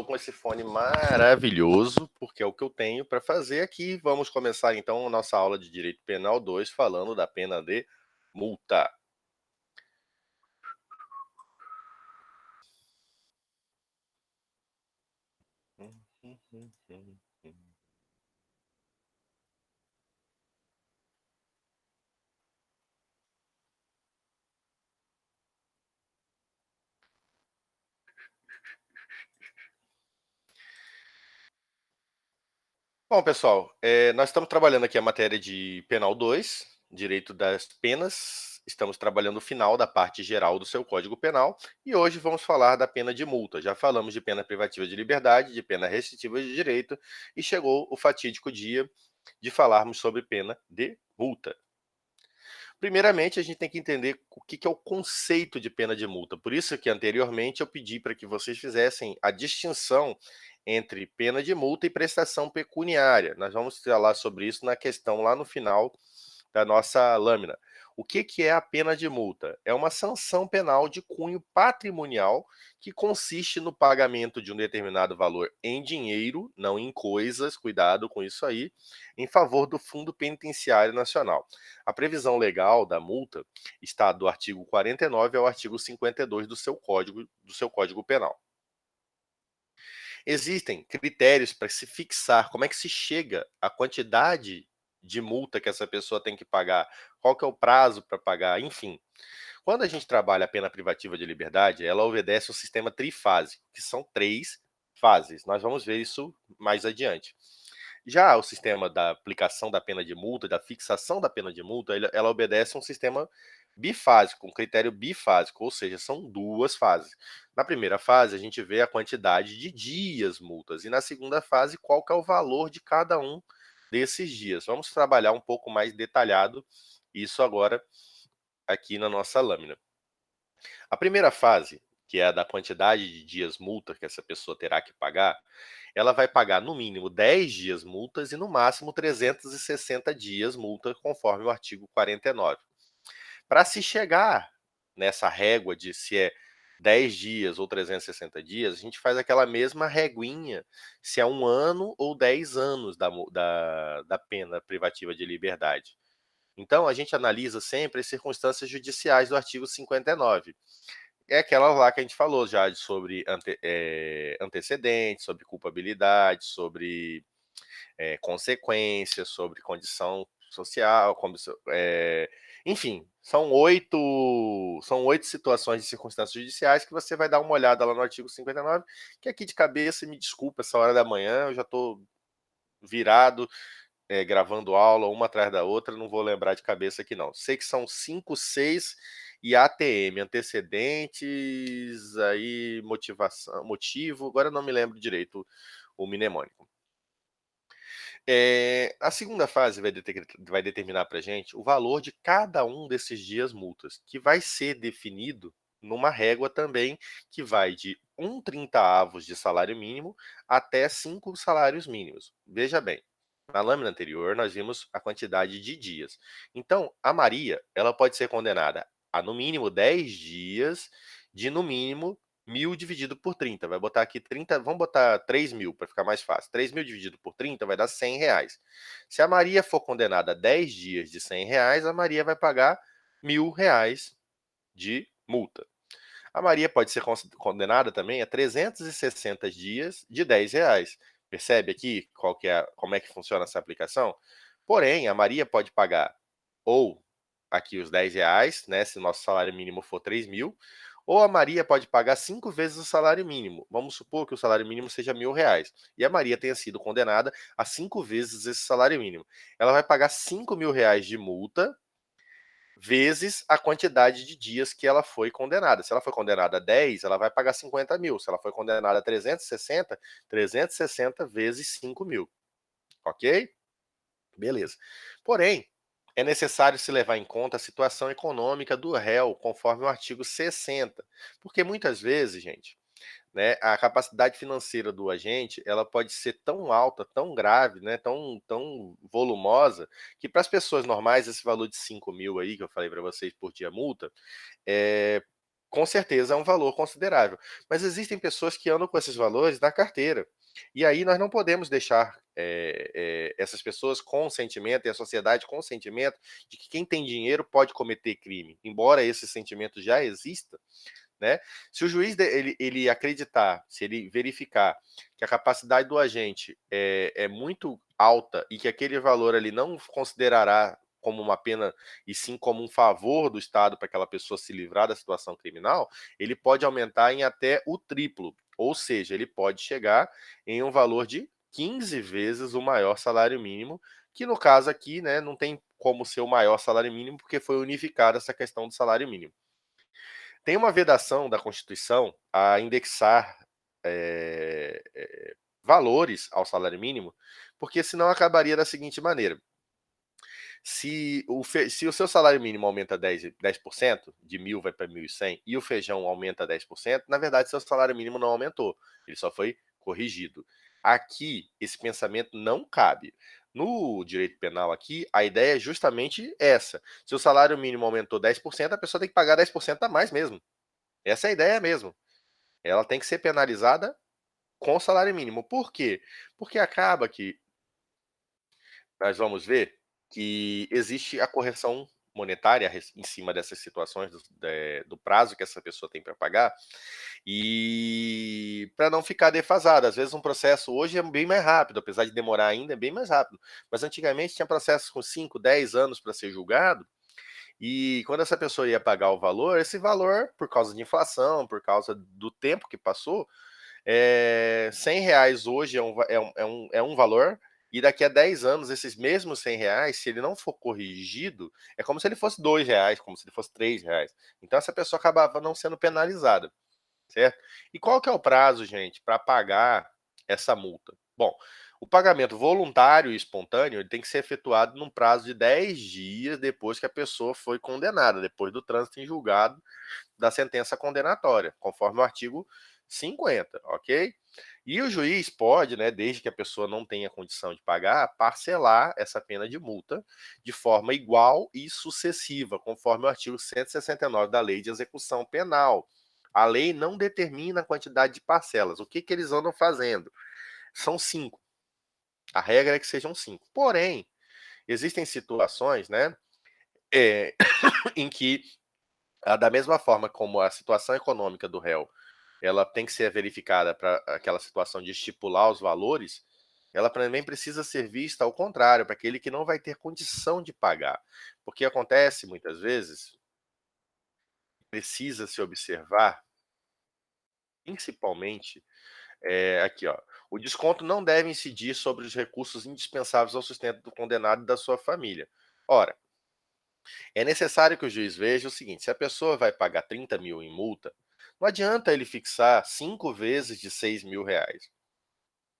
com esse fone maravilhoso, porque é o que eu tenho para fazer aqui. Vamos começar então a nossa aula de Direito Penal 2, falando da pena de multa. Bom, pessoal, nós estamos trabalhando aqui a matéria de Penal 2, Direito das Penas. Estamos trabalhando o final da parte geral do seu Código Penal e hoje vamos falar da pena de multa. Já falamos de pena privativa de liberdade, de pena restritiva de direito e chegou o fatídico dia de falarmos sobre pena de multa. Primeiramente, a gente tem que entender o que é o conceito de pena de multa. Por isso que anteriormente eu pedi para que vocês fizessem a distinção entre pena de multa e prestação pecuniária. Nós vamos falar sobre isso na questão lá no final da nossa lâmina. O que é a pena de multa? É uma sanção penal de cunho patrimonial que consiste no pagamento de um determinado valor em dinheiro, não em coisas, cuidado com isso aí, em favor do Fundo Penitenciário Nacional. A previsão legal da multa está do artigo 49 ao artigo 52 do seu Código Penal. Existem critérios para se fixar como é que se chega à quantidade de multa que essa pessoa tem que pagar, qual que é o prazo para pagar, enfim. Quando a gente trabalha a pena privativa de liberdade, ela obedece ao sistema trifásico, que são 3 fases. Nós vamos ver isso mais adiante. Já o sistema da aplicação da pena de multa, da fixação da pena de multa, ela obedece a um sistema bifásico, um critério bifásico, ou seja, são 2 fases. Na primeira fase, a gente vê a quantidade de dias multas, e na segunda fase, qual que é o valor de cada um desses dias. Vamos trabalhar um pouco mais detalhado isso agora aqui na nossa lâmina. A primeira fase, que é a da quantidade de dias multa que essa pessoa terá que pagar, ela vai pagar no mínimo 10 dias multas e no máximo 360 dias multa, conforme o artigo 49. Para se chegar nessa régua de se é 10 dias ou 360 dias, a gente faz aquela mesma reguinha se é 1 ano ou 10 anos da pena privativa de liberdade. Então, a gente analisa sempre as circunstâncias judiciais do artigo 59. É aquela lá que a gente falou já sobre antecedentes, sobre culpabilidade, sobre consequências, sobre condição social, enfim, são oito situações de circunstâncias judiciais que você vai dar uma olhada lá no artigo 59, que aqui de cabeça, me desculpa, essa hora da manhã, eu já estou virado, gravando aula, uma atrás da outra, não vou lembrar de cabeça aqui não. Sei que são 5, 6 e ATM, antecedentes, aí motivo, agora eu não me lembro direito o mnemônico. A segunda fase vai determinar para a gente o valor de cada um desses dias multas, que vai ser definido numa régua também, que vai de 1/30 de salário mínimo até 5 salários mínimos. Veja bem, na lâmina anterior nós vimos a quantidade de dias. Então, a Maria, ela pode ser condenada a no mínimo 10 dias de no mínimo 1.000 dividido por 30. Vai botar aqui 30, vamos botar 3.000 para ficar mais fácil. 3.000 dividido por 30 vai dar R$ 100. Se a Maria for condenada a 10 dias de R$ 100, a Maria vai pagar R$ 1.000 de multa. A Maria pode ser condenada também a 360 dias de R$ 10. Percebe aqui como é que funciona essa aplicação? Porém, a Maria pode pagar ou aqui os R$ 10, né, se o nosso salário mínimo for 3.000, ou a Maria pode pagar 5 vezes o salário mínimo. Vamos supor que o salário mínimo seja R$ 1.000 e a Maria tenha sido condenada a 5 vezes esse salário mínimo. Ela vai pagar R$ 5.000 de multa vezes a quantidade de dias que ela foi condenada. Se ela foi condenada a 10, ela vai pagar 50.000. Se ela foi condenada a 360, 360 vezes 5.000. Ok? Beleza. Porém, é necessário se levar em conta a situação econômica do réu, conforme o artigo 60. Porque muitas vezes, gente, né, a capacidade financeira do agente ela pode ser tão alta, tão grave, né, tão volumosa, que para as pessoas normais esse valor de 5.000 aí, que eu falei para vocês por dia multa, Com certeza é um valor considerável, mas existem pessoas que andam com esses valores na carteira. E aí nós não podemos deixar essas pessoas com o sentimento e a sociedade com o sentimento de que quem tem dinheiro pode cometer crime, embora esse sentimento já exista, né? Se o juiz ele acreditar, se ele verificar que a capacidade do agente é muito alta e que aquele valor ali não considerará como uma pena e sim como um favor do Estado para aquela pessoa se livrar da situação criminal, ele pode aumentar em até o triplo, ou seja, ele pode chegar em um valor de 15 vezes o maior salário mínimo, que no caso aqui, né, não tem como ser o maior salário mínimo porque foi unificada essa questão do salário mínimo. Tem uma vedação da Constituição a indexar valores ao salário mínimo, porque senão acabaria da seguinte maneira: se o seu salário mínimo aumenta 10%, de 1.000 vai para 1.100, e o feijão aumenta 10%, na verdade, seu salário mínimo não aumentou, ele só foi corrigido. Aqui, esse pensamento não cabe. No direito penal aqui, a ideia é justamente essa. Se o salário mínimo aumentou 10%, a pessoa tem que pagar 10% a mais mesmo. Essa é a ideia mesmo. Ela tem que ser penalizada com o salário mínimo. Por quê? Porque acaba que nós vamos ver que existe a correção monetária em cima dessas situações do prazo que essa pessoa tem para pagar e para não ficar defasada. Às vezes um processo hoje é bem mais rápido, apesar de demorar ainda, é bem mais rápido. Mas antigamente tinha processos com 5, 10 anos para ser julgado. E quando essa pessoa ia pagar o valor, esse valor, por causa de inflação, por causa do tempo que passou, R$ 100 hoje é um valor, e daqui a 10 anos, esses mesmos R$ 100, se ele não for corrigido, é como se ele fosse R$ 2, como se ele fosse R$ 3. Então essa pessoa acabava não sendo penalizada, certo? E qual que é o prazo, gente, para pagar essa multa? Bom, o pagamento voluntário e espontâneo ele tem que ser efetuado num prazo de 10 dias depois que a pessoa foi condenada, depois do trânsito em julgado da sentença condenatória, conforme o artigo 50, ok? E o juiz pode, né, desde que a pessoa não tenha condição de pagar, parcelar essa pena de multa de forma igual e sucessiva, conforme o artigo 169 da Lei de Execução Penal. A lei não determina a quantidade de parcelas. O que eles andam fazendo? São 5. A regra é que sejam 5. Porém, existem situações, né, é, em que, da mesma forma como a situação econômica do réu ela tem que ser verificada para aquela situação de estipular os valores, ela também precisa ser vista ao contrário, para aquele que não vai ter condição de pagar. Porque acontece muitas vezes, precisa se observar, principalmente, aqui, ó, o desconto não deve incidir sobre os recursos indispensáveis ao sustento do condenado e da sua família. Ora, é necessário que o juiz veja o seguinte: se a pessoa vai pagar 30 mil em multa, não adianta ele fixar 5 vezes de R$ 6.000.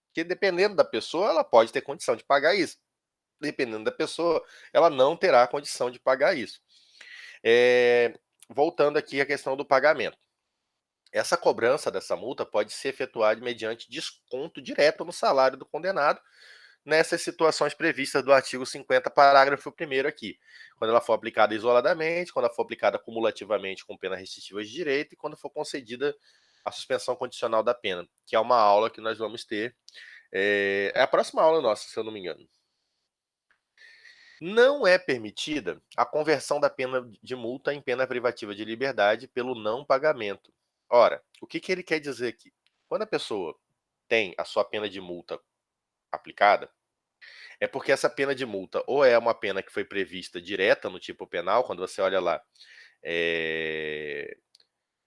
Porque dependendo da pessoa, ela pode ter condição de pagar isso. Dependendo da pessoa, ela não terá condição de pagar isso. Voltando aqui à questão do pagamento. Essa cobrança dessa multa pode ser efetuada mediante desconto direto no salário do condenado, nessas situações previstas do artigo 50, parágrafo 1º aqui. Quando ela for aplicada isoladamente, quando ela for aplicada cumulativamente com pena restritiva de direito e quando for concedida a suspensão condicional da pena, que é uma aula que nós vamos ter. É a próxima aula nossa, se eu não me engano. Não é permitida a conversão da pena de multa em pena privativa de liberdade pelo não pagamento. Ora, o que ele quer dizer aqui? Quando a pessoa tem a sua pena de multa aplicada, é porque essa pena de multa ou é uma pena que foi prevista direta no tipo penal, quando você olha lá,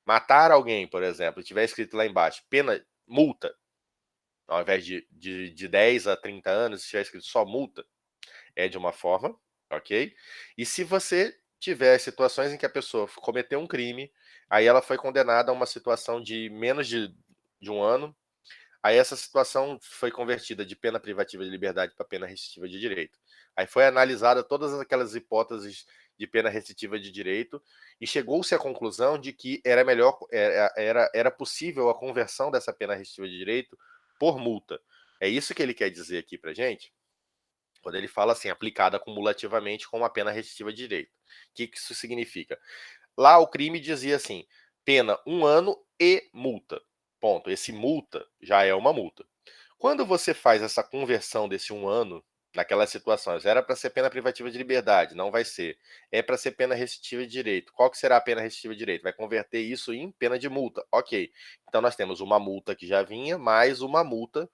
matar alguém, por exemplo, e tiver escrito lá embaixo, pena, multa, ao invés de 10 a 30 anos, se tiver escrito só multa, é de uma forma, ok? E se você tiver situações em que a pessoa cometeu um crime, aí ela foi condenada a uma situação de menos de um ano, aí essa situação foi convertida de pena privativa de liberdade para pena restritiva de direito. Aí foi analisada todas aquelas hipóteses de pena restritiva de direito e chegou-se à conclusão de que era melhor, era possível a conversão dessa pena restritiva de direito por multa. É isso que ele quer dizer aqui para gente, quando ele fala assim, aplicada cumulativamente com uma pena restritiva de direito. O que isso significa? Lá o crime dizia assim, pena 1 ano e multa. Ponto. Esse multa já é uma multa. Quando você faz essa conversão desse 1 ano, naquelas situações, era para ser pena privativa de liberdade, não vai ser. É para ser pena restritiva de direito. Qual que será a pena restritiva de direito? Vai converter isso em pena de multa. Ok. Então nós temos uma multa que já vinha, mais uma multa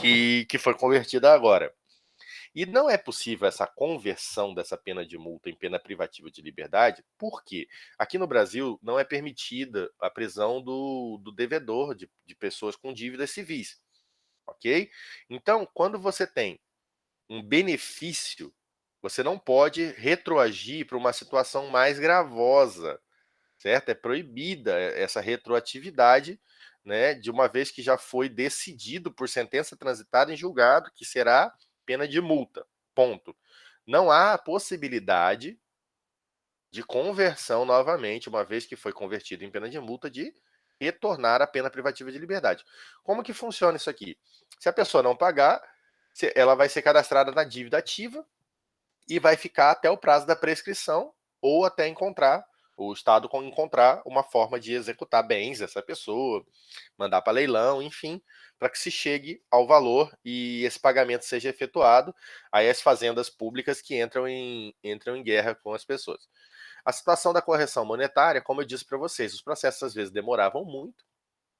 que foi convertida agora. E não é possível essa conversão dessa pena de multa em pena privativa de liberdade, porque aqui no Brasil não é permitida a prisão do devedor, de pessoas com dívidas civis, ok? Então, quando você tem um benefício, você não pode retroagir para uma situação mais gravosa, certo? É proibida essa retroatividade, né, de uma vez que já foi decidido por sentença transitada em julgado que será pena de multa. Ponto. Não há possibilidade de conversão novamente, uma vez que foi convertido em pena de multa, de retornar à pena privativa de liberdade. Como que funciona isso aqui? Se a pessoa não pagar, ela vai ser cadastrada na dívida ativa e vai ficar até o prazo da prescrição ou até encontrar o Estado encontrar uma forma de executar bens dessa pessoa, mandar para leilão, enfim, para que se chegue ao valor e esse pagamento seja efetuado. Aí as fazendas públicas que entram em guerra com as pessoas. A situação da correção monetária, como eu disse para vocês, os processos às vezes demoravam muito,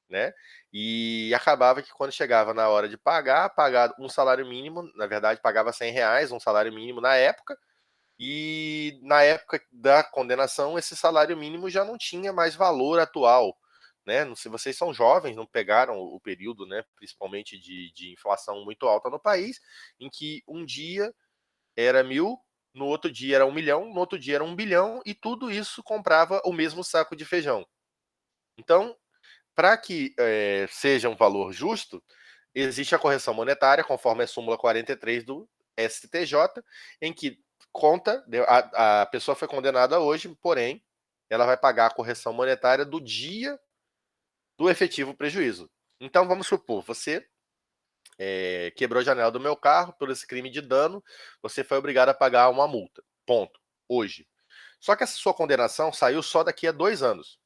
né? E acabava que quando chegava na hora de pagar um salário mínimo, na verdade pagava R$ 100, um salário mínimo na época, e na época da condenação esse salário mínimo já não tinha mais valor atual, né? Não sei, vocês são jovens, não pegaram o período, né? Principalmente de inflação muito alta no país, em que um dia era 1.000, no outro dia era 1 milhão, no outro dia era 1 bilhão, e tudo isso comprava o mesmo saco de feijão. Então, para que seja um valor justo, existe a correção monetária, conforme a súmula 43 do STJ, em que conta, a pessoa foi condenada hoje, porém, ela vai pagar a correção monetária do dia do efetivo prejuízo. Então, vamos supor, você quebrou a janela do meu carro por esse crime de dano, você foi obrigado a pagar uma multa. Ponto. Hoje. Só que essa sua condenação saiu só daqui a 2 anos.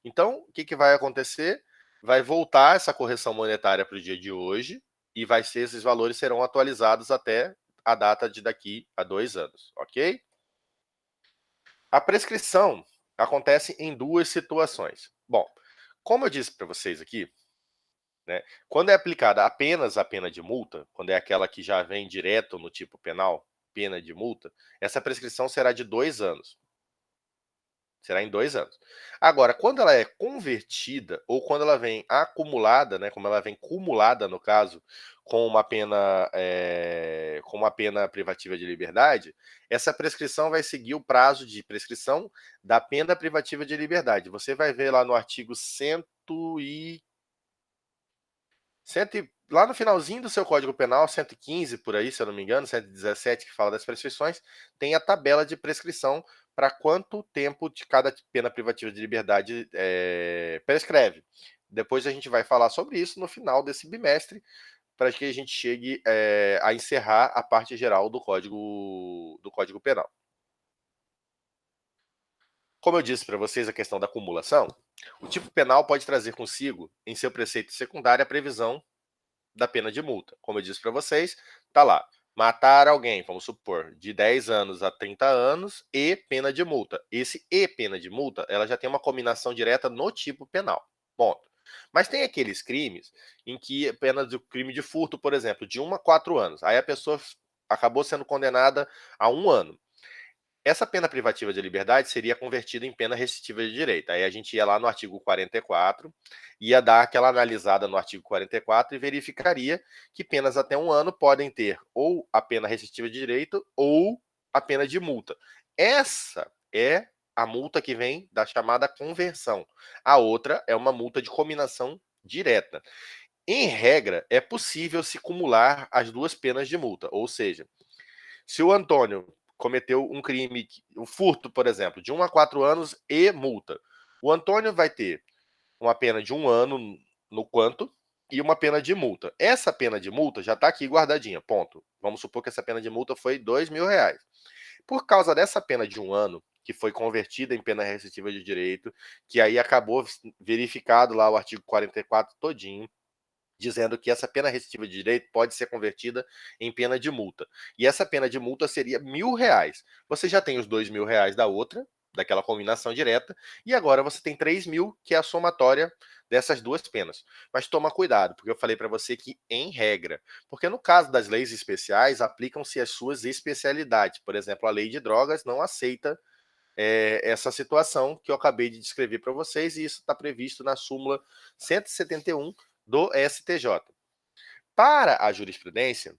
Então, o que vai acontecer? Vai voltar essa correção monetária para o dia de hoje e esses valores serão atualizados até a data de daqui a 2 anos, ok? A prescrição acontece em duas situações. Bom, como eu disse para vocês aqui, né, quando é aplicada apenas a pena de multa, quando é aquela que já vem direto no tipo penal, pena de multa, essa prescrição será de 2 anos. Será em 2 anos. Agora, quando ela é convertida ou quando ela vem acumulada, né, como ela vem cumulada, no caso, com uma pena privativa de liberdade, essa prescrição vai seguir o prazo de prescrição da pena privativa de liberdade. Você vai ver lá no artigo lá no finalzinho do seu Código Penal, 115 por aí, se eu não me engano, 117, que fala das prescrições, tem a tabela de prescrição para quanto tempo de cada pena privativa de liberdade prescreve. Depois a gente vai falar sobre isso no final desse bimestre, para que a gente chegue a encerrar a parte geral do Código Penal. Como eu disse para vocês, a questão da acumulação, o tipo penal pode trazer consigo, em seu preceito secundário, a previsão da pena de multa. Como eu disse para vocês, tá lá. Matar alguém, vamos supor, de 10 anos a 30 anos e pena de multa. Esse e pena de multa, ela já tem uma combinação direta no tipo penal. Ponto. Mas tem aqueles crimes em que a pena do crime de furto, por exemplo, de 1 a 4 anos. Aí a pessoa acabou sendo condenada a 1 ano. Essa pena privativa de liberdade seria convertida em pena restritiva de direito. Aí a gente ia lá no artigo 44, ia dar aquela analisada no artigo 44 e verificaria que penas até 1 ano podem ter ou a pena restritiva de direito ou a pena de multa. Essa é a multa que vem da chamada conversão. A outra é uma multa de cominação direta. Em regra, é possível se cumular as duas penas de multa, ou seja, se o Antônio cometeu um crime, um furto, por exemplo, de 1 a 4 anos e multa, o Antônio vai ter uma pena de 1 ano no quanto e uma pena de multa. Essa pena de multa já está aqui guardadinha, ponto. Vamos supor que essa pena de multa foi R$ 2.000. Por causa dessa pena de 1 ano que foi convertida em pena restritiva de direito, que aí acabou verificado lá o artigo 44 todinho, dizendo que essa pena restritiva de direito pode ser convertida em pena de multa. E essa pena de multa seria R$ 1.000. Você já tem os R$ 2.000 da outra, daquela combinação direta, e agora você tem 3.000, que é a somatória dessas duas penas. Mas toma cuidado, porque eu falei para você que em regra, porque no caso das leis especiais, aplicam-se as suas especialidades. Por exemplo, a lei de drogas não aceita essa situação que eu acabei de descrever para vocês, e isso está previsto na súmula 171 do STJ. Para a jurisprudência,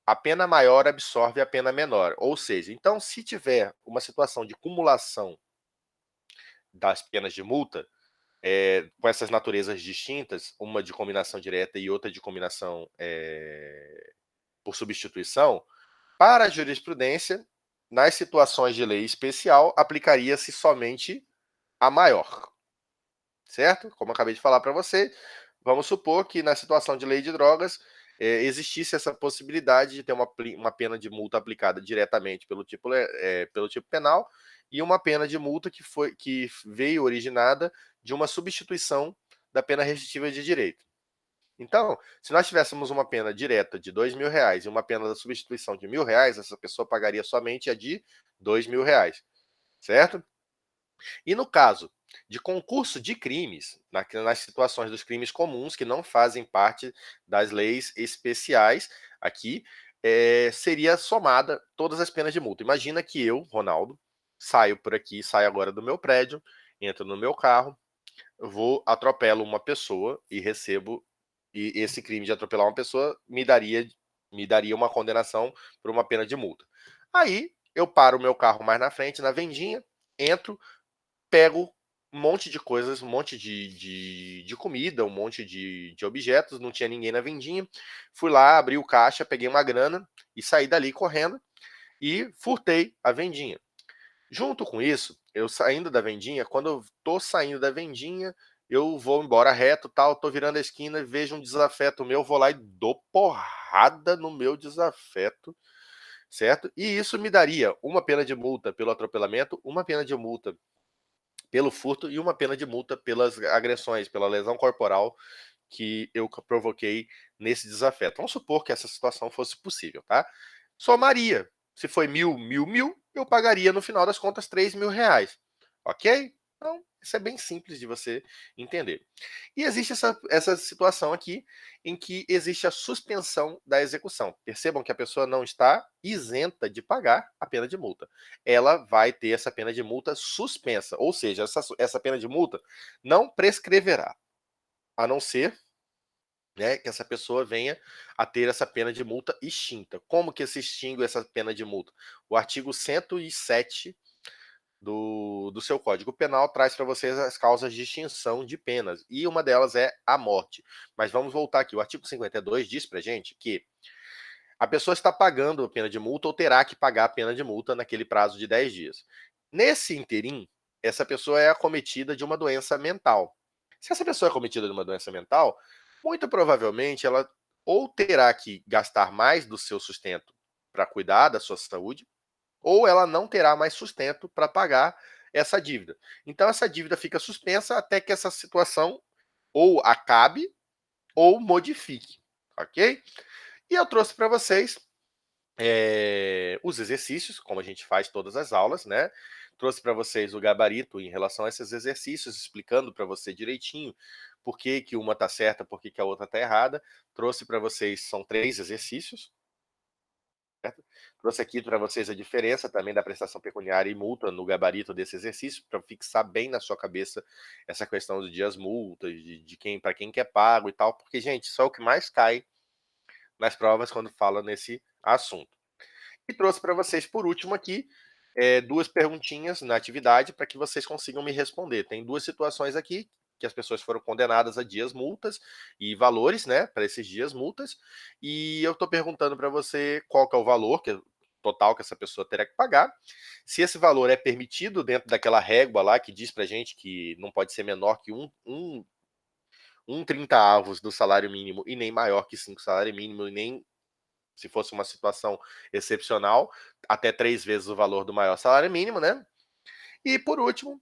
a pena maior absorve a pena menor, ou seja, então se tiver uma situação de cumulação das penas de multa, com essas naturezas distintas, uma de combinação direta e outra de combinação por substituição, para a jurisprudência, nas situações de lei especial, aplicaria-se somente a maior, certo? Como eu acabei de falar para você, vamos supor que na situação de lei de drogas existisse essa possibilidade de ter uma pena de multa aplicada diretamente pelo tipo penal e uma pena de multa que veio originada de uma substituição da pena restritiva de direito. Então, se nós tivéssemos uma pena direta de R$ 2.000 e uma pena da substituição de R$ 1.000, essa pessoa pagaria somente a de R$ 2.000, certo? E no caso de concurso de crimes, nas situações dos crimes comuns que não fazem parte das leis especiais, aqui seria somada todas as penas de multa. Imagina que eu, Ronaldo, saio por aqui, saio agora do meu prédio, entro no meu carro, atropelo uma pessoa e recebo, e esse crime de atropelar uma pessoa me daria uma condenação por uma pena de multa. Aí eu paro o meu carro mais na frente, na vendinha, entro, pego um monte de coisas, um monte de comida, um monte de objetos, não tinha ninguém na vendinha. Fui lá, abri o caixa, peguei uma grana e saí dali correndo e furtei a vendinha. Junto com isso, eu saindo da vendinha, quando eu tô saindo da vendinha, eu vou embora reto, tal, tô virando a esquina, vejo um desafeto meu, vou lá e dou porrada no meu desafeto, certo? E isso me daria uma pena de multa pelo atropelamento, uma pena de multa pelo furto e uma pena de multa pelas agressões, pela lesão corporal que eu provoquei nesse desafeto. Vamos supor que essa situação fosse possível, tá? Somaria. Se foi 1.000, eu pagaria no final das contas R$ 3.000. Ok? Então, isso é bem simples de você entender. E existe essa situação aqui em que existe a suspensão da execução. Percebam que a pessoa não está isenta de pagar a pena de multa. Ela vai ter essa pena de multa suspensa, ou seja, essa pena de multa não prescreverá, a não ser, né, que essa pessoa venha a ter essa pena de multa extinta. Como que se extingue essa pena de multa? O artigo 107 do seu Código Penal traz para vocês as causas de extinção de penas, e uma delas é a morte. Mas vamos voltar aqui. O artigo 52 diz para gente que a pessoa está pagando a pena de multa ou terá que pagar a pena de multa naquele prazo de 10 dias. Nesse interim, essa pessoa é acometida de uma doença mental. Se essa pessoa é acometida de uma doença mental, muito provavelmente ela ou terá que gastar mais do seu sustento para cuidar da sua saúde, ou ela não terá mais sustento para pagar essa dívida. Então essa dívida fica suspensa até que essa situação ou acabe ou modifique, ok? E eu trouxe para vocês os exercícios, como a gente faz todas as aulas, né? Trouxe para vocês o gabarito em relação a esses exercícios, explicando para você direitinho por que que uma está certa, por que que a outra está errada. Trouxe para vocês, são 3 exercícios, certo? Trouxe aqui para vocês a diferença também da prestação pecuniária e multa no gabarito desse exercício, para fixar bem na sua cabeça essa questão de dias multas, de quem, para quem que é pago e tal, porque, gente, isso é o que mais cai nas provas quando fala nesse assunto. E trouxe para vocês, por último aqui, 2 perguntinhas na atividade para que vocês consigam me responder. Tem 2 situações aqui, que as pessoas foram condenadas a dias multas e valores, né, para esses dias multas, e eu estou perguntando para você qual que é o valor total que essa pessoa terá que pagar, se esse valor é permitido dentro daquela régua lá que diz para gente que não pode ser menor que um 30 avos do salário mínimo e nem maior que 5 salário mínimo, e nem, se fosse uma situação excepcional, até 3 vezes o valor do maior salário mínimo, né? E por último,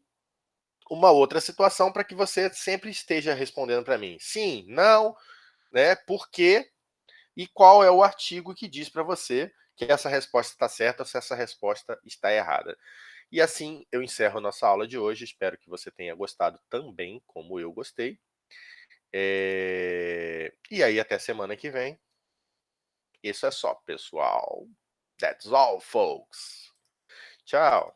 uma outra situação para que você sempre esteja respondendo para mim: sim, não, né? Por quê? E qual é o artigo que diz para você que essa resposta está certa ou se essa resposta está errada. E assim eu encerro nossa aula de hoje. Espero que você tenha gostado também, como eu gostei. E aí, até semana que vem. Isso é só, pessoal. That's all, folks. Tchau.